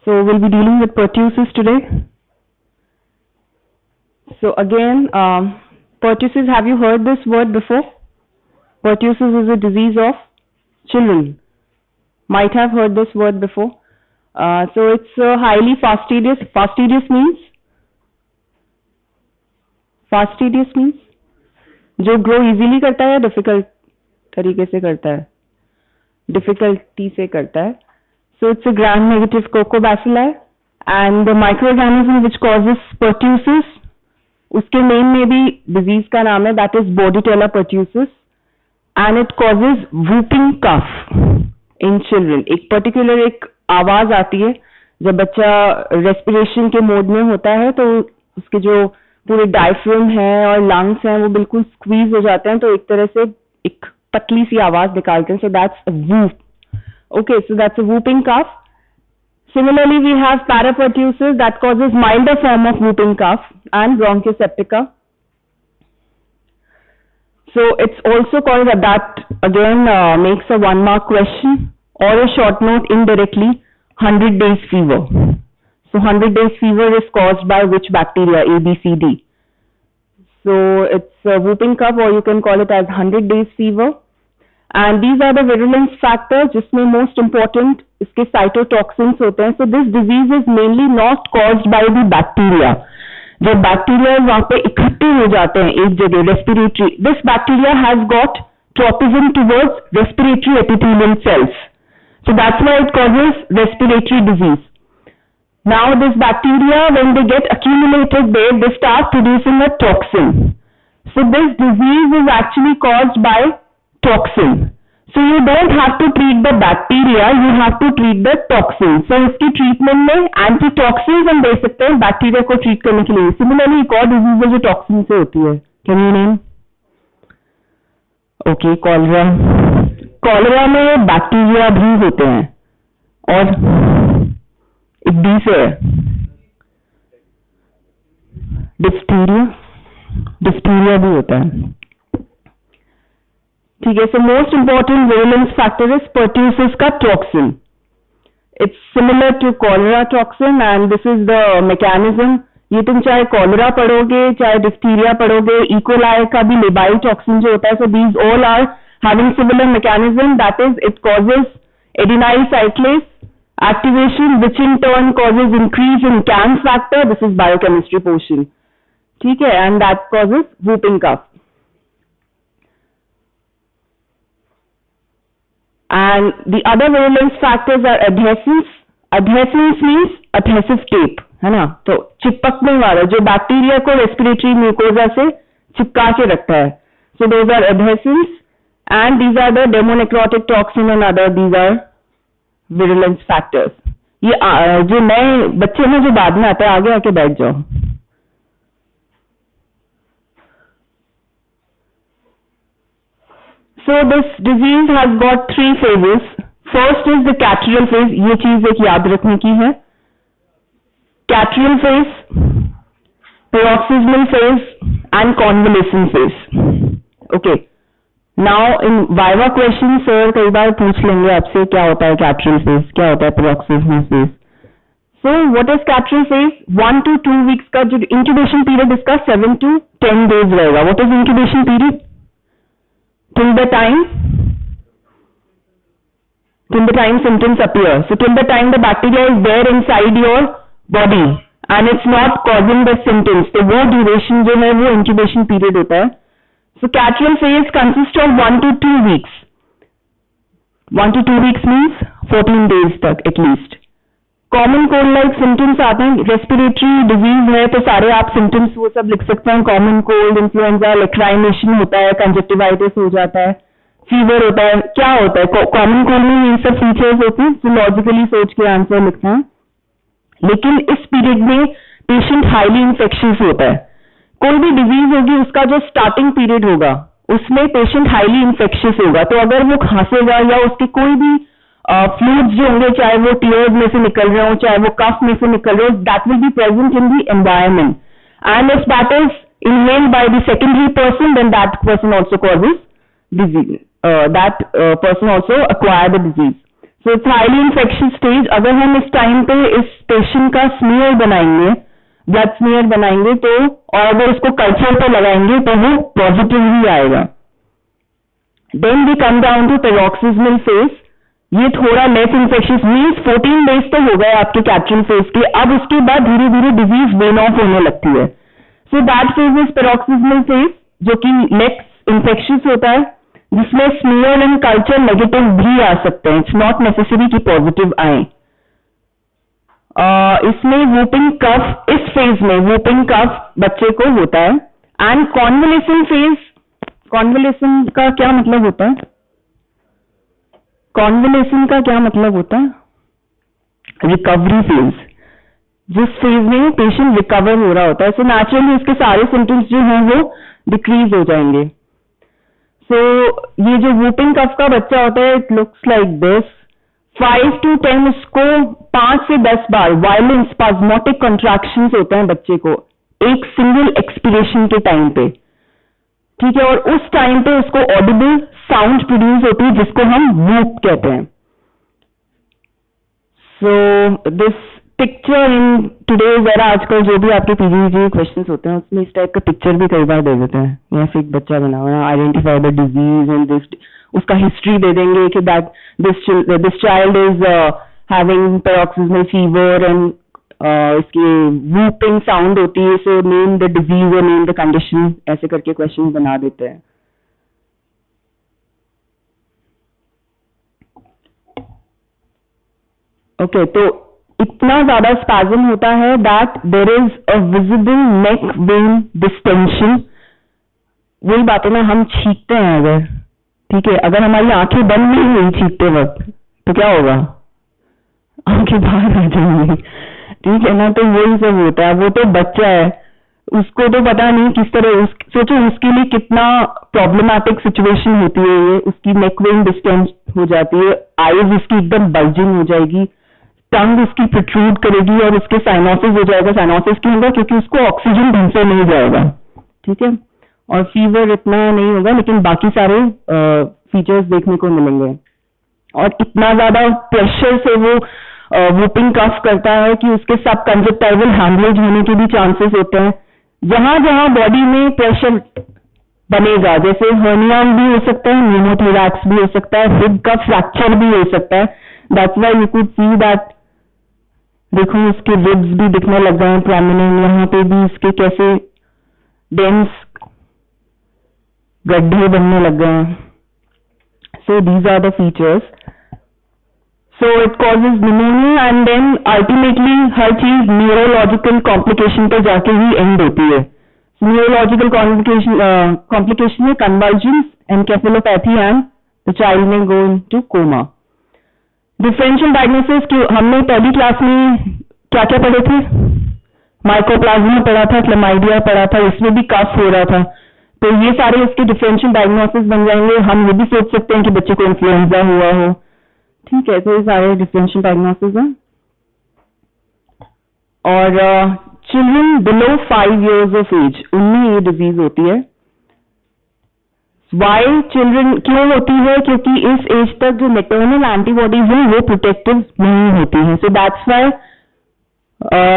So we'll be dealing with pertussis today. So again, pertussis, have you heard this word before? Pertussis is a disease of children. Might have heard this word before. So it's highly fastidious. Fastidious means? Fastidious means? जो grow easily करता है या difficult तरीके से करता है? Difficulty से करता है. So it's a gram-negative Coccobacilli, and the microorganism which causes pertussis, उसके name में भी disease का नाम है, that is Bordetella pertussis, and it causes whooping cough in children. एक particular एक आवाज आती है जब बच्चा respiration के मोड में होता है, तो उसके जो पूरे डायफ्राम है और लंग्स हैं वो बिल्कुल स्क्वीज हो जाते हैं, तो एक तरह से एक पतली सी आवाज निकालते हैं. So that's a whoop. Okay, so that's a whooping cough. Similarly, we have parapertussis that causes milder form of whooping cough and bronchioseptica. So it's also called that again makes a 1-mark question or a short note indirectly, 100 days fever. So 100 days fever is caused by which bacteria? A, B, C, D. So it's a whooping cough, or you can call it as 100 days fever. And these are the virulence factors, जिसमें most important इसके cytotoxins होते हैं. So this disease is mainly not caused by the bacteria. जो bacteria वहाँ पे इकट्ठे हो जाते हैं एक जगह respiratory. This bacteria has got tropism towards respiratory epithelial cells. So that's why it causes respiratory disease. Now this bacteria, when they get accumulated there, they start producing a toxin. So this disease is actually caused by toxin. So you don't have to treat the bacteria, you have to treat the toxin. So इसकी treatment में antitoxins हम दे सकते हैं bacteria को treat करने के लिए. Similarly एक और disease है जो toxin से होती है. Can you name? Okay, cholera. Cholera में बैक्टीरिया भी होते हैं और एक डी से है. डिप्थीरिया भी होता है. ठीक है. So most important virulence factor is pertussis का toxin. It's similar to cholera toxin and this is the mechanism. ये तुम चाहे cholera पढ़ोगे, चाहे diphtheria पढ़ोगे, E. coli का भी labile toxin जो होता है. So these all are having similar mechanism, that is it causes adenyl cyclase activation, which in turn causes increase in CAM factor. This is biochemistry portion. ठीक है, and that causes whooping cough. And the other virulence factors are adhescence. Adhescence means adhesive tape, है ना? तो चिपकने वाला जो bacteria को respiratory mucosa से चिपका के रखता है. So those are adhescents, and these are the demonecrotic toxin and other, these are virulence factors. ये जो नए बच्चे में जो बाद में आता है, आगे आके बैठ जाओ. So this disease has got 3 phases. First is the catarrhal phase. ये चीज एक याद रखने की है. Catarrhal phase, paroxysmal phase, and convalescent phase. Okay. Now in Viva question, sir कई बार पूछ लेंगे आपसे क्या होता है catarrhal phase, क्या होता है paroxysmal phase. So what is catarrhal phase? 1 to 2 weeks का जो incubation period इसका 7 to 10 days रहेगा. What is incubation period? Till the time symptoms appear. So till the time the bacteria is there inside your body and it's not causing the symptoms, तो वो duration जो है वो incubation period होता है. So catarrhal phase consists of 1 to 2 weeks. 1 to 2 weeks means 14 days तक at least. Common cold like symptoms आते हैं. रेस्पिरेटरी डिजीज है तो सारे आप सिम्टम्स वो सब लिख सकते हैं. कॉमन कोल्ड, इन्फ्लुएंजा, लेक्राइनेशन होता है, कंजक्टिवाइटिस हो जाता है, फीवर होता है. क्या होता है कॉमन कोल्ड में? ये सब फीचर्स होते हैं. तो लॉजिकली सोच के आंसर लिखते हैं. लेकिन इस पीरियड में पेशेंट हाईली इन्फेक्शियस होता है. कोई भी डिजीज होगी उसका जो स्टार्टिंग पीरियड होगा उसमें पेशेंट हाईली इन्फेक्शियस होगा. तो अगर वो खांसेगा या उसके कोई भी फ्लूइड्स जो होंगे, चाहे वो टीयर्स में से निकल रहे हो, चाहे वो कफ में से निकल रहे हो, that will be present in the environment. And if that is inhaled by the secondary person, then that person also causes disease. That person also acquire the disease. So it's highly infectious stage. अगर हम इस time पे इस patient का smear बनाएंगे, blood smear बनाएंगे, तो और अगर उसको कल्चर पे लगाएंगे तो वो पॉजिटिव ही आएगा। Then we come down to paroxysmal phase. ये थोड़ा लेस इन्फेक्शियस, मीन्स 14 डेज तो हो गए आपके कैट्रल फेज के, अब उसके बाद धीरे धीरे डिजीज वेन ऑफ होने लगती है। So that phase is paroxysmal phase, जो कि लेस इन्फेक्शियस होता है, जिसमें स्मीयर एंड कल्चर नेगेटिव भी आ सकते हैं। इट्स नॉट नेसेसरी कि पॉजिटिव आए। इसमें वूपिंग कफ, इस फेज में वूपिंग कफ बच्चे को होता है। एंड कॉन्वलेशन फेज, कॉन्वलेशन का क्या मतलब होता है? कॉन्वलेशन का क्या मतलब होता है? रिकवरी फेज, जिस फेज में पेशेंट रिकवर हो रहा होता है। सो नेचुरली उसके सारे सिम्टम्स जो हैं वो डिक्रीज हो जाएंगे। सो ये जो वूपिंग कफ का बच्चा होता है, it looks like this. 5 to 10 उसको 5 से 10 बार वायलेंट स्पाज्मोटिक कॉन्ट्रैक्शंस होते हैं बच्चे को एक सिंगल एक्सपिरेशन के टाइम पे, ठीक है। और उस टाइम पे उसको ऑडिबल साउंड प्रोड्यूस होती है, जिसको हम वूप कहते हैं। So this picture in today where, आजकल जो भी आपके पीजीजी क्वेश्चंस होते हैं उसमें इस टाइप का पिक्चर भी कई बार दे देते हैं। या फिर एक बच्चा बना हुआ है, identify the disease and this, उसका हिस्ट्री दे देंगे कि that this child is having paroxysmal fever and इसकी वूपिंग साउंड होती है, सो नेम द डिजीज और नेम द कंडीशन, ऐसे करके क्वेश्चन बना देते हैं। ओके, तो इतना ज्यादा स्पैज़म होता है that there is a visible neck vein distension. वही बात है ना, हम छींकते हैं अगर, ठीक है, अगर हमारी आंखें बंद नहीं हुई छींकते वक्त तो क्या होगा? आंखें बाहर आ जाएंगी, ठीक है ना। तो वही सब होता है। वो तो बच्चा है, उसको तो पता नहीं किस तरह, सोचो उसके लिए कितना प्रॉब्लमैटिक सिचुएशन होती है ये। उसकी नेक वेन डिस्टेंस हो जाती है, आईज उसकी एकदम बल्जिंग हो जाएगी, टंग उसकी प्रोट्रूड करेगी और उसके साइनोसिस हो जाएगा। साइनोसिस क्यों होगा? क्योंकि उसको ऑक्सीजन ढंग से नहीं जाएगा, ठीक है। और फीवर इतना नहीं होगा, लेकिन बाकी सारे फीचर्स देखने को मिलेंगे। और इतना ज्यादा प्रेशर से वो वूपिंग कफ करता है कि उसके सब कंजक्टाइवल हैमरेज होने के भी चांसेस होते हैं। जहां जहां बॉडी में प्रेशर बनेगा, जैसे हर्निया भी हो सकता है, न्यूमोथोरैक्स भी हो सकता है, हिप का फ्रैक्चर भी हो सकता है। That's why you could see that, देखो उसके रिब्स भी दिखने लग गए हैं प्रोमिनेंट, यहाँ पे भी इसके कैसे डेंस गड्ढे बनने लग गए हैं। So these are the features. So it causes pneumonia and then ultimately हर चीज न्यूरोलॉजिकल कॉम्प्लिकेशन पे जाके ही एंड होती है। न्यूरोलॉजिकल कॉम्प्लिकेशन में convulsions, encephalopathy and the child में go into coma. Differential diagnosis हमने पहली क्लास में क्या क्या पढ़े थे? माइकोप्लाज्मा पढ़ा था, क्लेमाइडिया पढ़ा था, इसमें भी कफ हो रहा था। तो ये सारे इसके डिफरेंशियल डायग्नोसिस बन जाएंगे। हम ये भी सोच सकते हैं कि बच्चे को इन्फ्लुएंजा हुआ हो, ठीक है। तो ये सारे डिफरेंशियल डायग्नोसिस हैं। और children below 5 years of age, उनमें ये डिजीज होती है। वाई चिल्ड्रन क्यों होती है? क्योंकि इस एज तक जो मैटरनल एंटीबॉडीज हैं वो प्रोटेक्टिव नहीं होती हैं। सो दैट्स वाई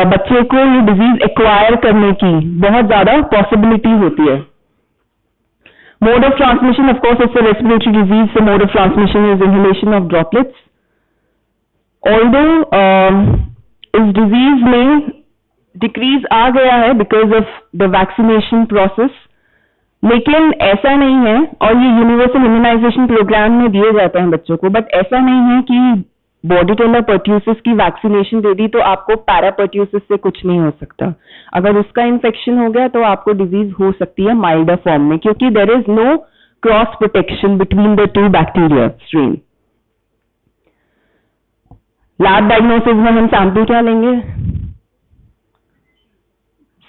बच्चे को ये डिजीज एक्वायर करने की बहुत ज्यादा पॉसिबिलिटी होती है। Mode of transmission, of course it's a respiratory disease, so mode of transmission is inhalation of droplets. Although इस डिजीज में डिक्रीज आ गया है because of the vaccination process, लेकिन ऐसा नहीं है। और ये यूनिवर्सल इम्यूनाइजेशन प्रोग्राम में दिए जाते हैं बच्चों को, बट ऐसा नहीं है कि बॉडीटेलर पर्ट्यूसिस की वैक्सीनेशन दे दी तो आपको पैरापर्ट्यूसिस से कुछ नहीं हो सकता। अगर उसका इन्फेक्शन हो गया तो आपको डिजीज हो सकती है माइल्डर फॉर्म में, क्योंकि there is no cross protection between the 2 bacteria strain. Lab diagnosis में हम सैंपल क्या लेंगे?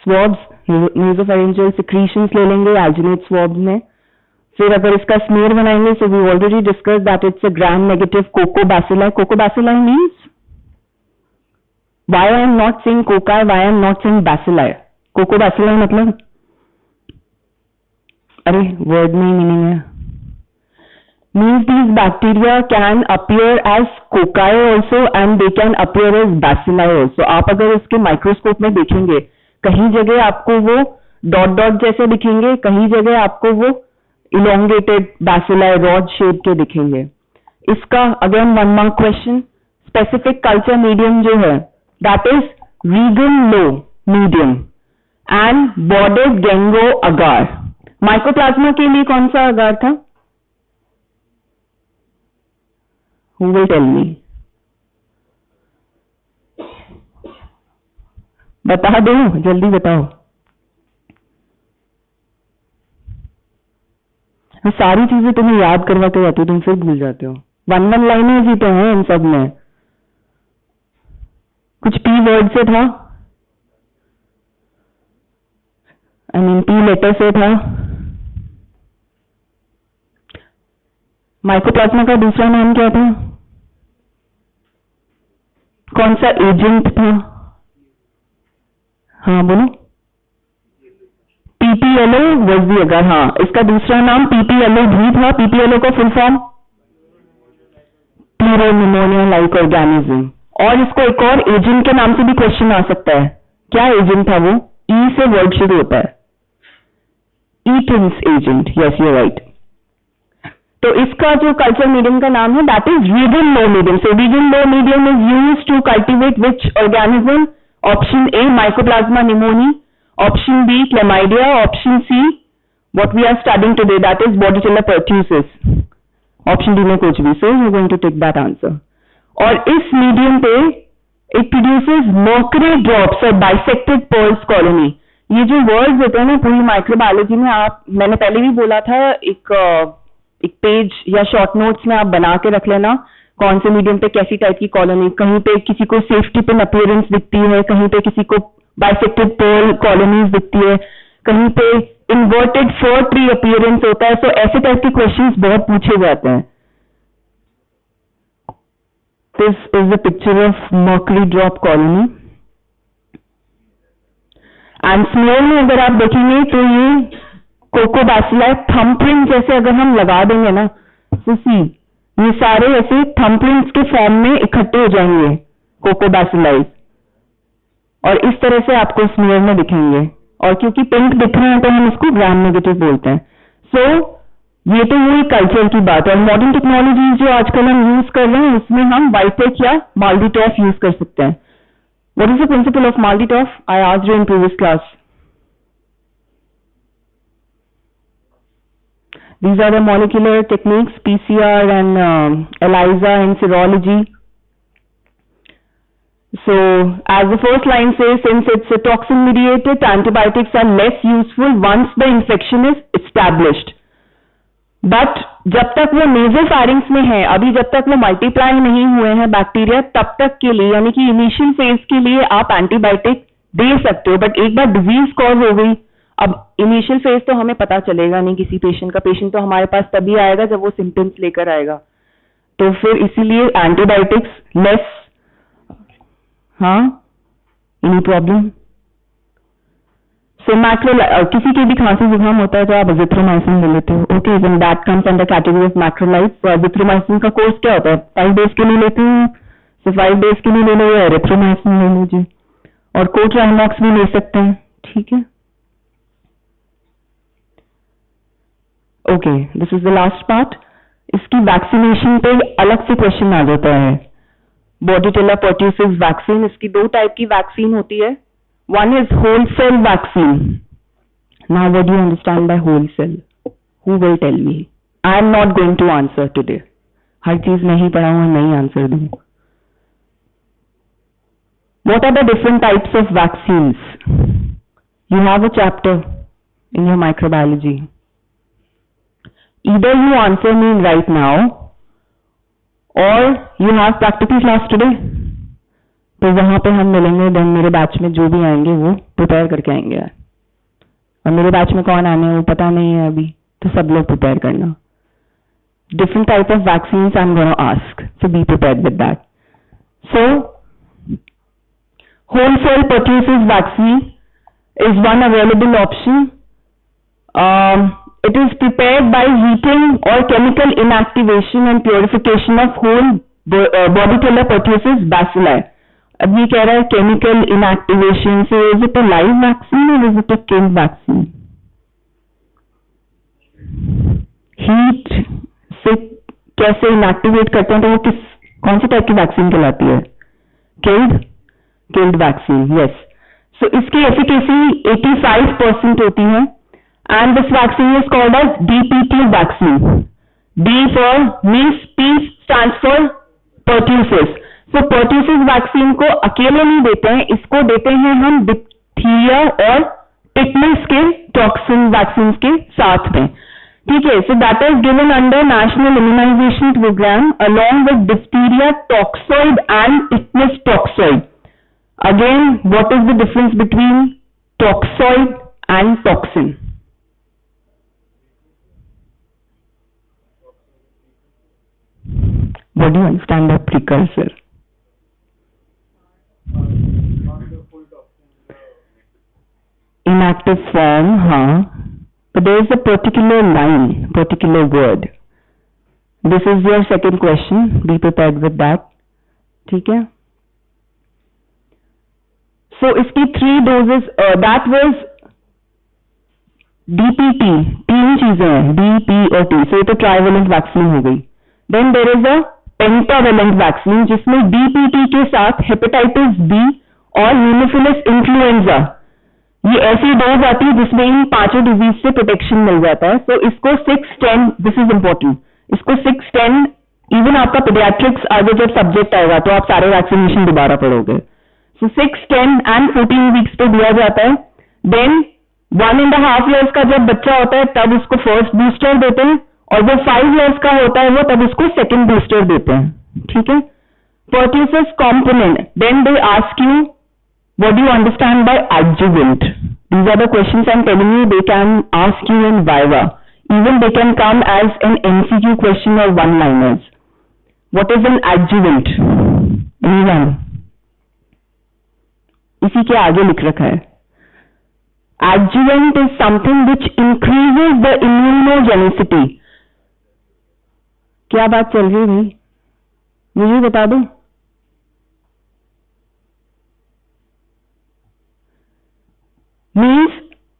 स्वॉब्स, नेसोफेरेंजियल सिक्रीशंस ले लेंगे एल्जिनेट स्वॉब्स में। फिर अगर इसका स्मीयर बनाएंगे, so we already discuss that it's a gram negative coccobacilli. Coccobacilli means, why I am not saying cocci, why I am not saying bacilli? Coccobacilli मतलब, अरे वर्ड में ही मीनिंग है। means these bacteria can appear as cocci also and they can appear as bacilli also. आप अगर इसके microscope में देखेंगे, कहीं जगह आपको वो डॉट डॉट जैसे दिखेंगे, कहीं जगह आपको वो इलोंगेटेड bacilli रॉड शेप के दिखेंगे. इसका again 1 mark question. Specific culture medium जो है that is Regan Lowe medium and Bordet Gengou agar. Mycoplasma के लिए कौन सा अगार था? Who will tell me? बता दो, जल्दी बताओ. सारी चीजें तुम्हें याद करवा के जाती हो, तुम फिर भूल जाते हो. 1 लाइनें ही तो हैं इन सब में. कुछ पी वर्ड से था, आई मीन पी लेटर से था. माइकोप्लाज्मा का दूसरा नाम क्या था? कौन सा एजेंट था? हाँ बोलो. पीपीएलओ वाज द अगर. हाँ, इसका दूसरा नाम पीपीएलओ भी था. पीपीएलओ का full form pleuropneumonia like organism. और इसको एक और एजेंट के नाम से भी क्वेश्चन आ सकता है. क्या एजेंट था वो? ई से वर्ड शुरू होता है. Eaton's agent. Yes you right. तो इसका जो कल्चर मीडियम का नाम है that is Regan Lowe medium. So Regan Lowe medium is used to cultivate which organism? Option A Mycoplasma pneumoniae, option B Chlamydia, option C what we are studying today that is Bordetella pertussis. Option D में कुछ भी. So you are going to take that answer. और इस medium पे it produces mercury drops और bisected pearls colony. ये जो words होते हैं ना पूरी माइक्रोबायोलॉजी में, आप मैंने पहले भी बोला था, एक पेज या शॉर्ट नोट्स में आप बना के रख लेना कौन से मीडियम पे कैसी टाइप की कॉलोनी. कहीं पे किसी को सेफ्टी पिन अपीयरेंस दिखती है, कहीं पे किसी को बाइसेक्टेड पर्ल कॉलोनीज दिखती है, कहीं पे इन्वर्टेड फर ट्री अपीयरेंस होता है. तो ऐसे टाइप के क्वेश्चंस बहुत पूछे जाते हैं. This is the picture of mercury drop colony. And smell में अगर आप देखेंगे तो ये कोकोबैसिलाई थंबप्रिंट जैसे अगर हम लगा देंगे ना, तो सी ये सारे ऐसे थंबप्रिंट्स के फॉर्म में इकट्ठे हो जाएंगे कोकोबैसिलाई, और इस तरह से आपको स्मेल में दिखेंगे. और क्योंकि पिंक दिख रहे हैं तो हम इसको ग्राम नेगेटिव बोलते हैं. सो ये तो वही कल्चर की बात है. मॉडर्न टेक्नोलॉजीज जो आजकल हम यूज कर रहे हैं उसमें हम वाइटेक या माल्डीटॉफ यूज कर सकते हैं. What is the principle of MALDI TOF? I asked you in previous class. These are the molecular techniques, PCR and ELISA in serology. So, as the first line says, since it's a toxin-mediated, antibiotics are less useful once the infection is established. But जब तक वो नेज़ोफैरिंक्स में है, अभी जब तक वो multiply नहीं हुए हैं बैक्टीरिया, तब तक के लिए यानी कि इनिशियल फेज के लिए आप एंटीबायोटिक दे सकते हो. बट एक बार डिजीज कॉज हो गई, अब इनिशियल फेज तो हमें पता चलेगा नहीं किसी पेशेंट का. पेशेंट तो हमारे पास तभी आएगा जब वो सिम्टम्स लेकर आएगा. तो फिर इसीलिए एंटीबायोटिक्स लेस. हाँ, एनी प्रॉब्लम? सो किसी के भी खांसी जुकाम होता है तो आप एजिथ्रोमाइसिन ले लेते हो. Okay, then that comes under category of macrolides. तो एजिथ्रोमाइसिन का कोर्स क्या होता है? 5 डेज के लिए लेते हैं. सो 5 डेज के लिए ले लो या एरिथ्रोमाइसिन ले लीजिए, और कोट्राइमॉक्स भी ले सकते हैं. ठीक है. Okay, this is the last part. इसकी वैक्सीनेशन पे अलग से क्वेश्चन आ जाता है. बॉर्डिटेला परट्यूसिस वैक्सीन, इसकी 2 टाइप की वैक्सीन होती है. One is whole cell vaccine. Now what do you understand by whole cell? Who will tell me? I am not going to answer today. हर चीज नहीं पढ़ाऊंगा, नहीं आंसर दूंगा. What are the different types of vaccines? You have a chapter in your microbiology. Either you answer me right now or you have practical class today. तो वहां पे हम मिलेंगे. देन मेरे बैच में जो भी आएंगे वो प्रिपेयर करके आएंगे. और मेरे बैच में कौन आने हैं वो पता नहीं है अभी, तो सब लोग प्रिपेयर करना. Different type of vaccines I am gonna ask, so be prepared with that. So whole cell pertussis vaccine is one available option. It is prepared by heating or chemical inactivation and purification of whole body killer pertussis bacilli. अब ये कह रहा है chemical inactivation, so is it a live vaccine or is it a killed vaccine? Heat से कैसे inactivate करते हैं तो वो कौन सी टाइप की वैक्सीन कहलाती है? Killed vaccine, yes. So इसकी efficacy 85% होती है and this vaccine is called as DPT vaccine. D for means P stands for pertussis. So pertussis vaccine को अकेले नहीं देते हैं, इसको देते हैं हम डिप्थीरिया और टिटनेस के टॉक्सिन वैक्सीन के साथ में. ठीक है, so that is given under National Immunization Program along with diphtheria toxoid and tetanus toxoid. Again, what is the difference between toxoid and toxin? What do you understand by precursor? Inactive form, but there is a particular line, particular word. This is your second question. Be prepared with that. ठीक है? So इसकी 3 doses, that was DPT. 3 चीजें हैं, D, P और T. So ये तो trivalent vaccine हो गई. Then there is a pentavalent vaccine जिसमें DPT के साथ हेपेटाइटिस B और हीमोफिलस इन्फ्लुएंजा, ये ऐसी डोज आती है जिसमें इन 5 डिजीज से प्रोटेक्शन मिल जाता है. सो इसको 6-10, दिस इज इम्पोर्टेंट, इसको 6-10 इवन आपका पीडियाट्रिक्स आगे जब सब्जेक्ट आएगा तो आप सारे वैक्सीनेशन दोबारा पढ़ोगे. सो 6-10 एंड 14 वीक्स पे दिया जाता है. देन 1.5 years का जब बच्चा होता है तब उसको फर्स्ट बूस्टर देते हैं और जब 5 years का होता है वो तब उसको सेकेंड बूस्टर देते हैं. ठीक है. pertussis component, then they ask you what do you understand by adjuvant. These are the questions I'm telling you, they can ask you in Viva. Even they can come as an MCQ question or one-liners. What is an adjuvant? Anyone? इसी के आगे लिख रखा है. Adjuvant is something which increases the immunogenicity. क्या बात चल रही है भाई, मुझे बता दो. मीन्स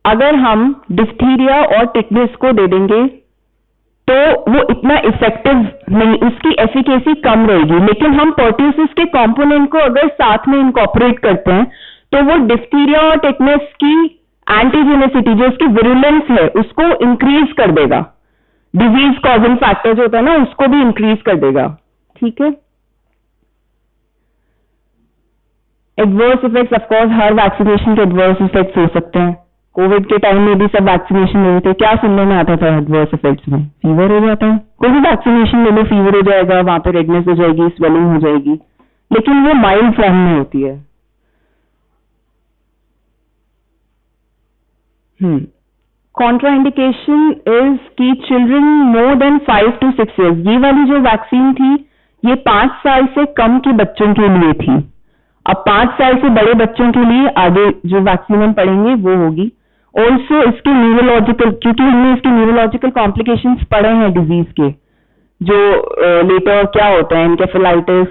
अगर हम डिप्थीरिया और टिटनेस को दे देंगे तो वो इतना इफेक्टिव नहीं, उसकी एफिकेसी कम रहेगी. लेकिन हम pertussis के कंपोनेंट को अगर साथ में इनकॉर्पोरेट करते हैं तो वो डिप्थीरिया और टिटनेस की एंटीजेनेसिटी, जो उसकी विरुलेंस है, उसको इंक्रीज कर देगा. डिजीज कॉजिंग फैक्टर जो होता है ना, उसको भी इंक्रीज कर देगा. ठीक है. Adverse effects, of course her vaccination के एडवर्स इफेक्ट्स हो सकते हैं. कोविड के टाइम में भी सब वैक्सीनेशन ले रहे थे, क्या सुनने में आता था एडवर्स इफेक्ट्स में? फीवर हो जाता है. कोई भी वैक्सीनेशन ले लो फीवर हो जाएगा, वहां पे रेडनेस हो जाएगी, स्वेलिंग हो जाएगी, लेकिन वो माइल्ड फॉर्म में होती है. कॉन्ट्राइंडिकेशन इज कि children more than 5 to 6 years, ये वाली जो वैक्सीन थी ये 5 साल से कम के बच्चों के लिए थी. अब 5 साल से बड़े बच्चों के लिए आगे जो वैक्सीन हम पढ़ेंगे वो होगी. ऑल्सो इसके न्यूरोलॉजिकल, क्योंकि हमने इसके न्यूरोलॉजिकल कॉम्प्लिकेशंस पढ़े हैं डिजीज के, जो लेटर क्या होता है, एनकेफेलाइटिस,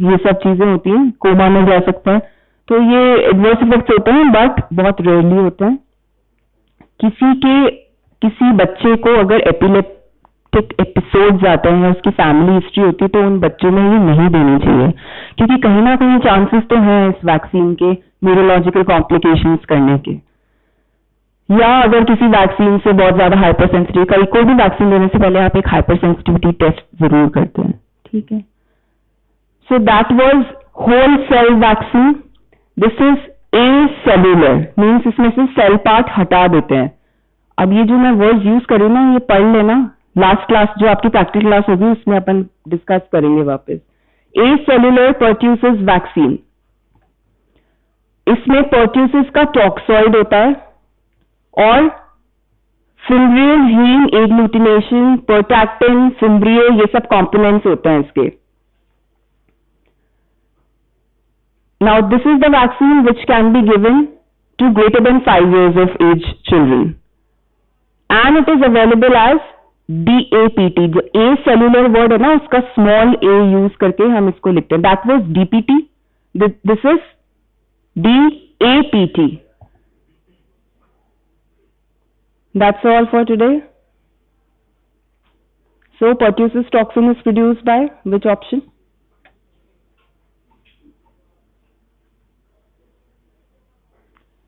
ये सब चीजें होती हैं, कोमा में जा सकते हैं. तो ये एडवर्स इफेक्ट्स होते हैं बट बहुत रेयरली होते हैं. किसी बच्चे को अगर एपिलेप्टिक एपिसोड्स आते हैं, उसकी फैमिली हिस्ट्री होती है, तो उन बच्चों में ये नहीं देनी चाहिए, क्योंकि कहीं ना कहीं चांसेस तो हैं इस वैक्सीन के न्यूरोलॉजिकल कॉम्प्लिकेशंस करने के. या अगर किसी वैक्सीन से बहुत ज्यादा हाइपर सेंसिटिव, कोई भी वैक्सीन देने से पहले आप एक हाइपर सेंसिटिविटी टेस्ट जरूर करते हैं. ठीक है. So that was whole cell vaccine. This is acellular, means इसमें से सेल पार्ट हटा देते हैं. अब ये जो मैं वर्ड यूज करी ना, ये पढ़ लेना, लास्ट क्लास जो आपकी प्रैक्टिकल क्लास होगी उसमें अपन डिस्कस करेंगे वापस. एसेल्युलर pertussis वैक्सीन, इसमें pertussis का टॉक्सॉइड होता है और फिम्ब्रियल हीम एग्लूटिनेशन, पर्टैक्टिन, फिम्ब्रियो, ये सब कॉम्पोनेंट्स होते हैं इसके. Now this is the vaccine which can be given to greater than 5 years of age children and it is available as DAPT. जो A cellular word है ना, उसका small a use करके हम इसको लिखते हैं. That was DPT. This is DAPT. That's all for today. So pertussis toxin is produced by which option?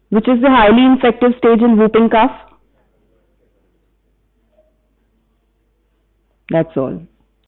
Which is the highly infective stage in whooping cough? That's all.